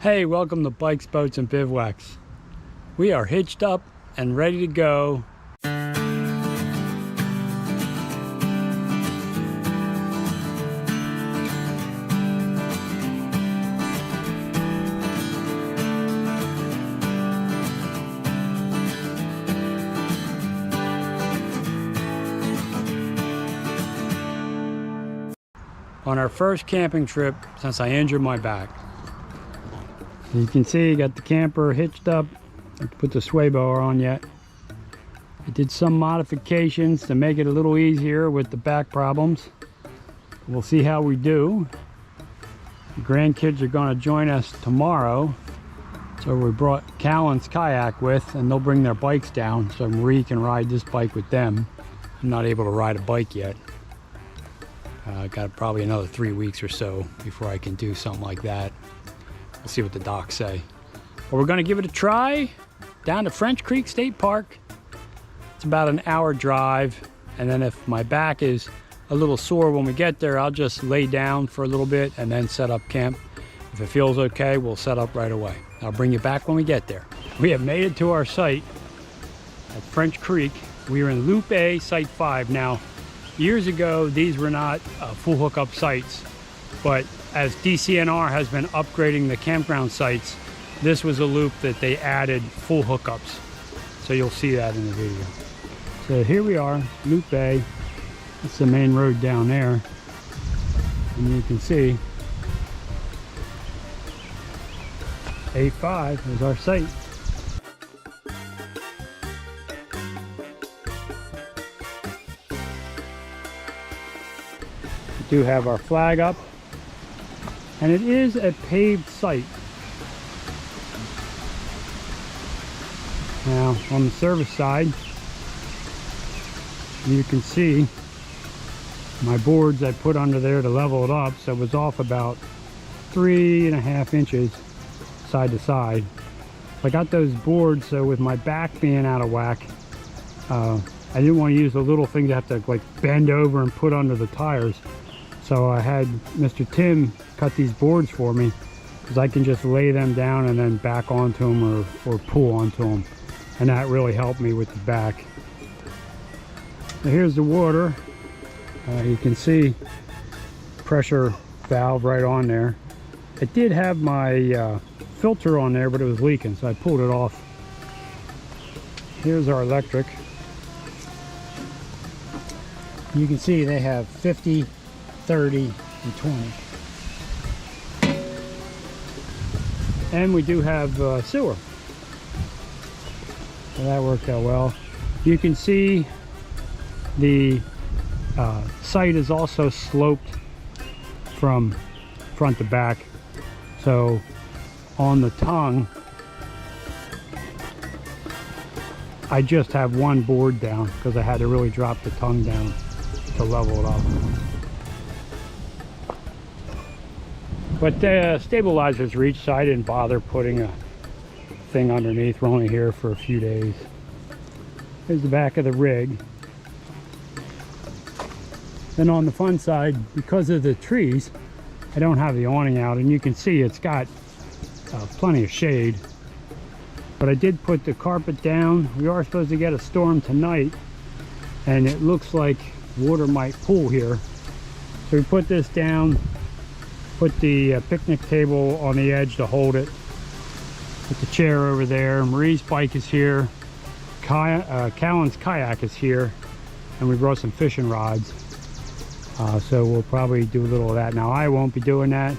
Hey, welcome to Bikes, Boats, and Bivouacs. We are hitched up and ready to go. On our first camping trip since I injured my back. You can see you got the camper hitched up. I haven't put the sway bar on yet. I did some modifications to make it a little easier with the back problems. We'll see how we do. The grandkids are going to join us tomorrow. So we brought Callan's kayak with, and they'll bring their bikes down so Marie can ride this bike with them. I'm not able to ride a bike yet. I got probably another 3 weeks or so before I can do something like that. We'll see what the docs say. But we're gonna give it a try down to French Creek State Park. It's about an hour drive. And then if my back is a little sore when we get there, I'll just lay down for a little bit and then set up camp. If it feels okay, we'll set up right away. I'll bring you back when we get there. We have made it to our site at French Creek. We are in Loop A, Site 5 now. Years ago, these were not full hookup sites, but as DCNR has been upgrading the campground sites, this was a loop that they added full hookups. So you'll see that in the video. So here we are, Loop A. That's the main road down there. And you can see A5 is our site. We do have our flag up, and it is a paved site. Now on the service side, you can see my boards I put under there to level it up, so it was off about 3.5 inches side to side. I got those boards so with my back being out of whack, I didn't want to use the little thing to have to like bend over and put under the tires. So I had Mr. Tim cut these boards for me because I can just lay them down and then back onto them or pull onto them. And that really helped me with the back. So here's the water. You can see pressure valve right on there. It did have my filter on there, but it was leaking, so I pulled it off. Here's our electric. You can see they have 50, 30, and 20. And we do have sewer. So that worked out well. You can see the site is also sloped from front to back. So on the tongue, I just have one board down because I had to really drop the tongue down to level it up. But stabilizers reached, so I didn't bother putting a thing underneath. We're only here for a few days. Here's the back of the rig. Then on the fun side, because of the trees, I don't have the awning out, and you can see it's got plenty of shade. But I did put the carpet down. We are supposed to get a storm tonight, and it looks like water might pool here. So we put this down, put the picnic table on the edge to hold it, put the chair over there. Marie's bike is here, Callan's kayak is here, and we brought some fishing rods. So we'll probably do a little of that. Now I won't be doing that,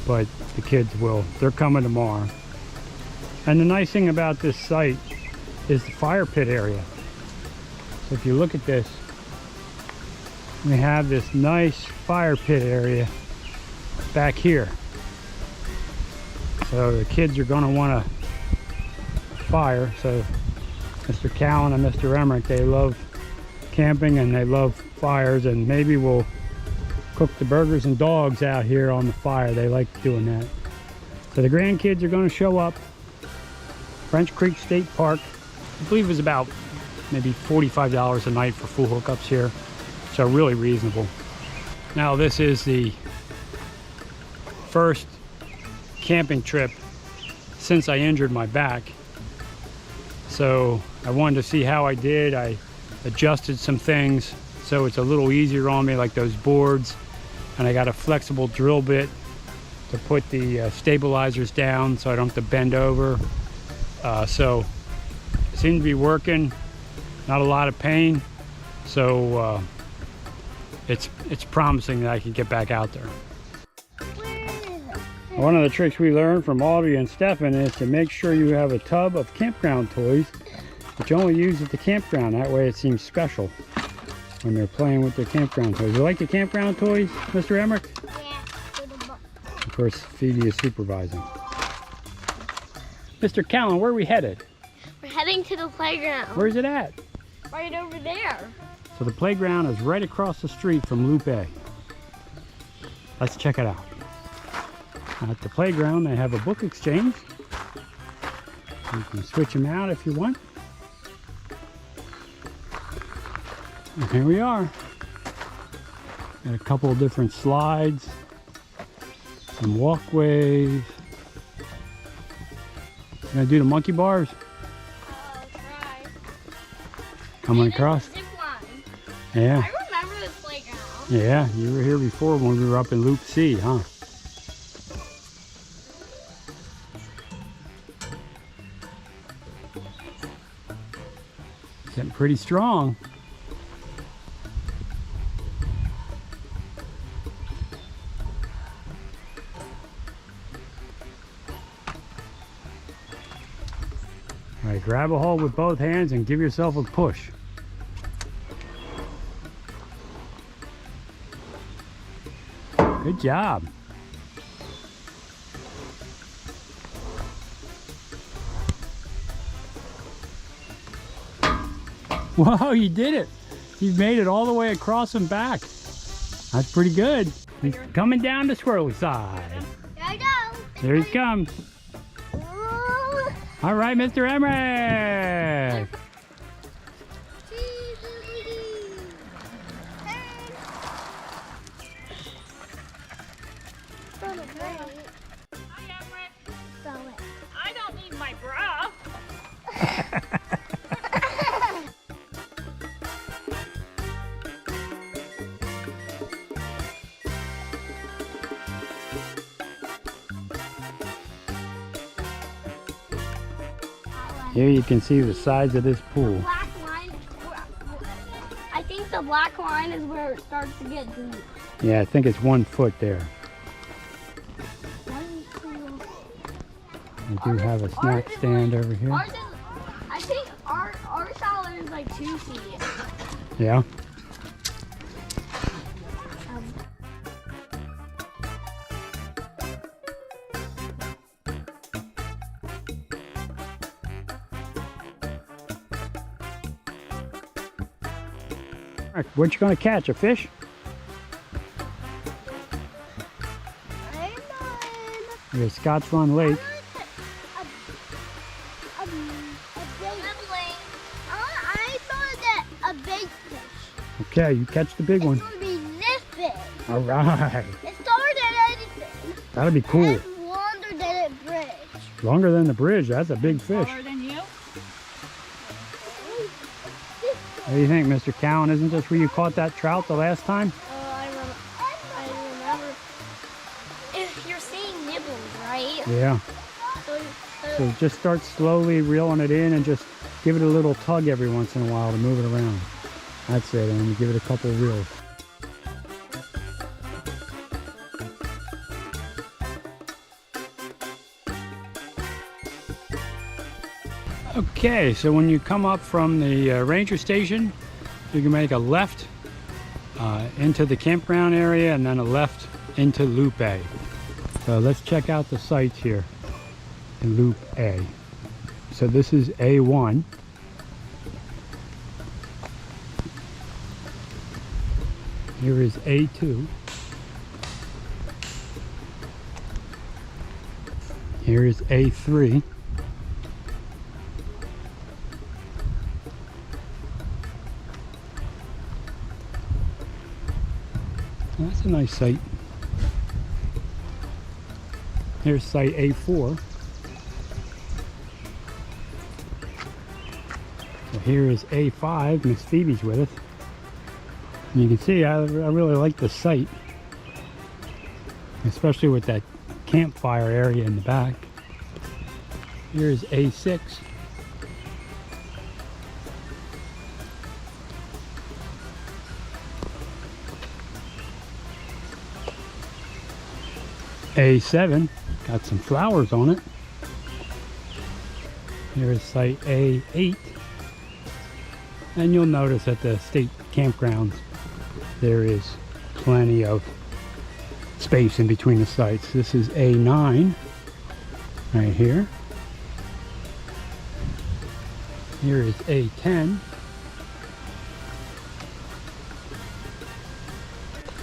but the kids will. They're coming tomorrow. And the nice thing about this site is the fire pit area. So if you look at this, we have this nice fire pit area back here. So the kids are going to want to fire. So Mr. Callan and Mr. Emmerich, they love camping and they love fires, and maybe we'll cook the burgers and dogs out here on the fire. They like doing that. So the grandkids are going to show up. French Creek State Park. I believe it was about maybe $45 a night for full hookups here. So really reasonable. Now this is the first camping trip since I injured my back. So I wanted to see how I did. I adjusted some things so it's a little easier on me, like those boards. And I got a flexible drill bit to put the stabilizers down so I don't have to bend over. So it seemed to be working, not a lot of pain. So it's promising that I can get back out there. One of the tricks we learned from Audrey and Stefan is to make sure you have a tub of campground toys that you only use at the campground. That way it seems special when they're playing with their campground toys. You like the campground toys, Mr. Emmerich? Yeah. Of course, Phoebe is supervising. Mr. Callan, where are we headed? We're heading to the playground. Where's it at? Right over there. So the playground is right across the street from Loop A. Let's check it out. At the playground, they have a book exchange. You can switch them out if you want. And here we are. Got a couple of different slides, some walkways. You gonna do the monkey bars? Try. Coming across? Zip line. Yeah. I remember this playground. Yeah, you were here before when we were up in Loop C, huh? Getting pretty strong. All right, grab a hold with both hands and give yourself a push. Good job. Whoa, you did it. You've made it all the way across and back. That's pretty good. He's coming down the swirly side. There I go. There he comes. All right, Mr. Emmerich. I don't need my bra. Here you can see the size of this pool. Black line. I think the black line is where it starts to get deep. Yeah, I think it's 1 foot there. We do have a snack stand over here. Ours is, I think our salad is like 2 feet. Yeah. What you gonna catch? A fish? Here's Scotts Run Lake. I thought that a big fish. Okay, you catch the big one. It's gonna be this big. All right. It's taller than anything. That'll be cool. And it's longer than a bridge. Longer than the bridge. That's a big fish. Taller than you? What do you think, Mr. Cowan? Isn't this where you caught that trout the last time? I remember. If you're seeing nibbles, right? Yeah. So just start slowly reeling it in and just give it a little tug every once in a while to move it around. That's it, and you give it a couple of reels. Okay, so when you come up from the ranger station, you can make a left into the campground area and then a left into Loop A. So let's check out the sites here in Loop A. So this is A1. Here is A2. Here is A3. That's a nice site. Here's site A4. So here is A5. Miss Phoebe's with us. And you can see I really like the site, especially with that campfire area in the back. Here's A6. A7, got some flowers on it. Here's site A8. And you'll notice at the state campgrounds there is plenty of space in between the sites. This is A9 right here. Here is A10.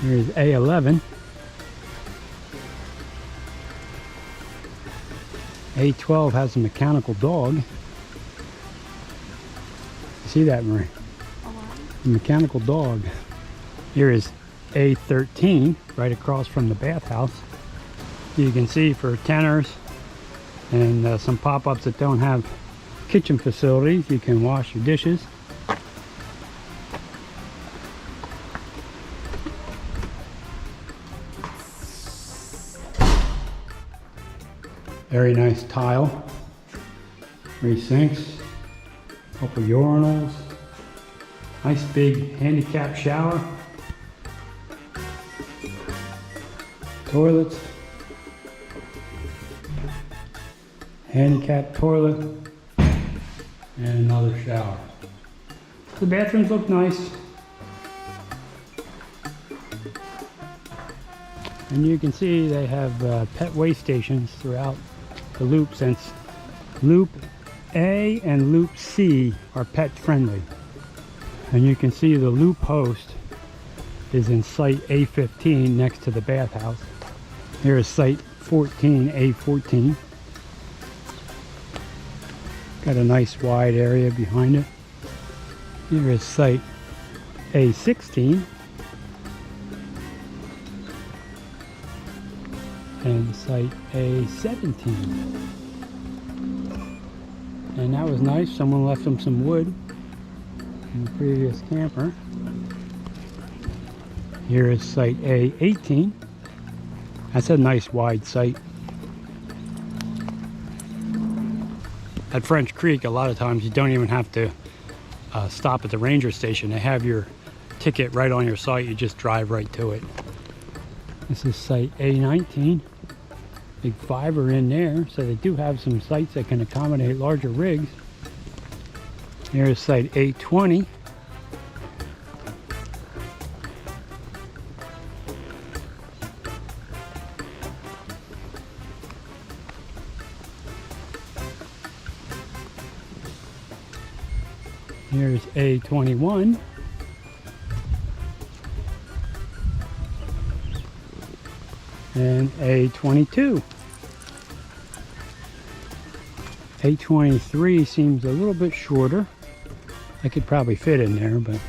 Here's A11. A12 has a mechanical dog. You see that, Marie? A mechanical dog. Here is A13, right across from the bathhouse. You can see for tenors and some pop-ups that don't have kitchen facilities, you can wash your dishes. Very nice tile. 3 sinks, couple urinals, nice big handicap shower, toilets, handicap toilet, and another shower. The bathrooms look nice. And you can see they have pet waste stations throughout the loop, since loop A and loop C are pet friendly. And you can see the loop host is in site A15 next to the bathhouse. Here is site 14, A14. Got a nice wide area behind it. Here is site A16. And site A17. And that was nice. Someone left them some wood in the previous camper. Here is site A18. That's a nice wide site. At French Creek, a lot of times you don't even have to stop at the ranger station. They have your ticket right on your site. You just drive right to it. This is site A19. Big fiber in there, so they do have some sites that can accommodate larger rigs. Here's site A20. Here's A21. And A22. A23 seems a little bit shorter. I could probably fit in there, but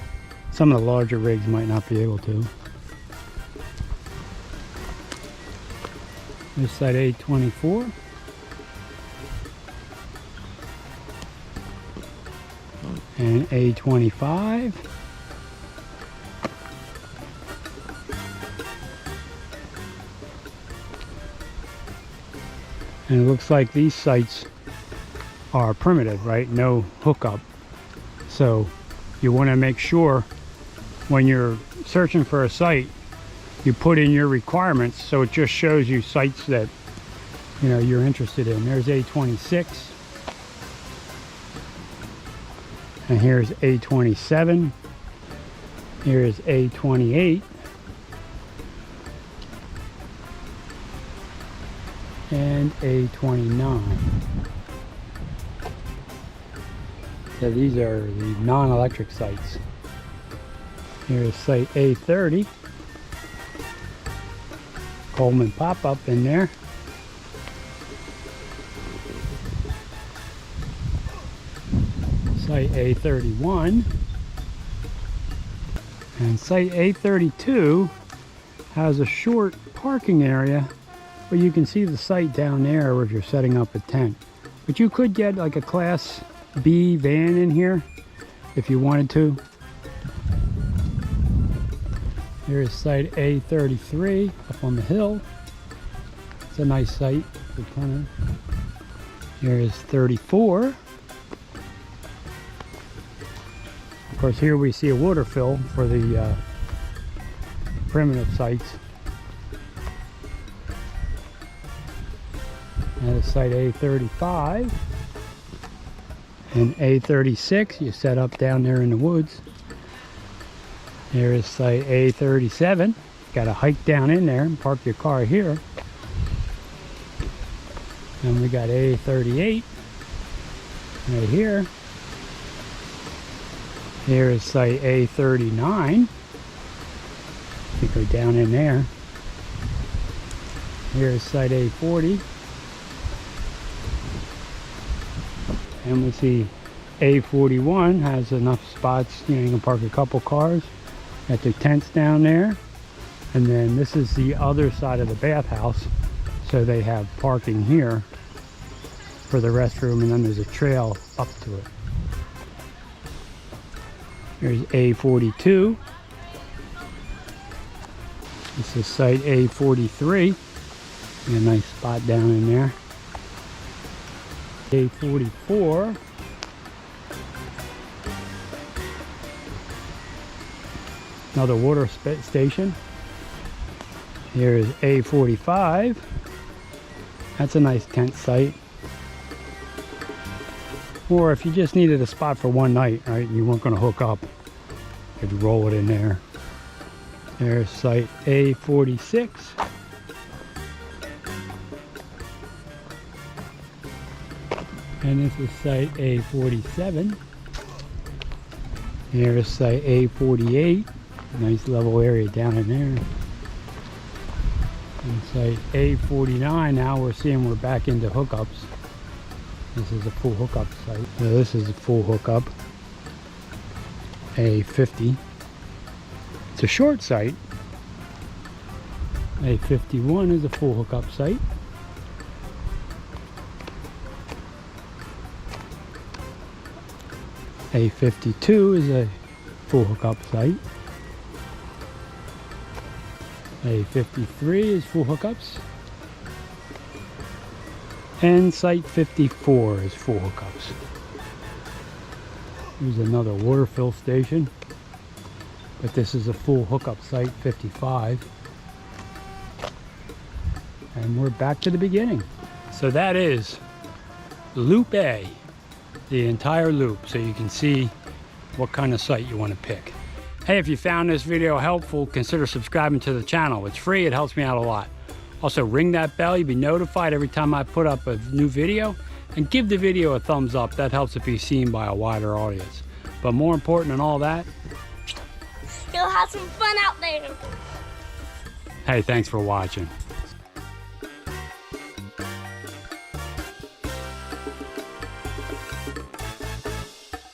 some of the larger rigs might not be able to. This side A24. And A25. And it looks like these sites are primitive, right? No hookup. So you want to make sure when you're searching for a site, you put in your requirements, so it just shows you sites that you're interested in. There's A26. And here's A27. Here's A28. And A29. So these are the non-electric sites. Here's site A30. Coleman pop-up in there. Site A31. And site A32 has a short parking area but you can see the site down there if you're setting up a tent. But you could get like a Class B van in here if you wanted to. Here's site A33 up on the hill. It's a nice site for tenting. Here is 34. Of course, here we see a water fill for the primitive sites. And it's site A35 and A36. You set up down there in the woods. Here is site A37. Got to hike down in there and park your car here. And we got A38 right here. Here is site A39. You go down in there. Here is site A40. And we see A41 has enough spots, you know, you can park a couple cars. Got the tents down there. And then this is the other side of the bathhouse. So they have parking here for the restroom, and then there's a trail up to it. Here's A42. This is site A43. A nice spot down in there. A44. Another water station. Here is A45. That's a nice tent site. Or if you just needed a spot for one night, right, you weren't going to hook up, you'd roll it in there. There's site A46. And this is site A47. Here's site A48. Nice level area down in there. And site A49, now we're seeing we're back into hookups. This is a full hookup site. So this is a full hookup. A50. It's a short site. A51 is a full hookup site. A52 is a full hookup site. A53 is full hookups. And site 54 is full hookups. Here's another water fill station. But this is a full hookup site, 55. And we're back to the beginning. So that is Loop A, the entire loop, so you can see what kind of site you want to pick. Hey, if you found this video helpful, consider subscribing to the channel. It's free, it helps me out a lot. Also, ring that bell, you'll be notified every time I put up a new video. And give the video a thumbs up, that helps it be seen by a wider audience. But more important than all that, you'll have some fun out there. Hey, thanks for watching.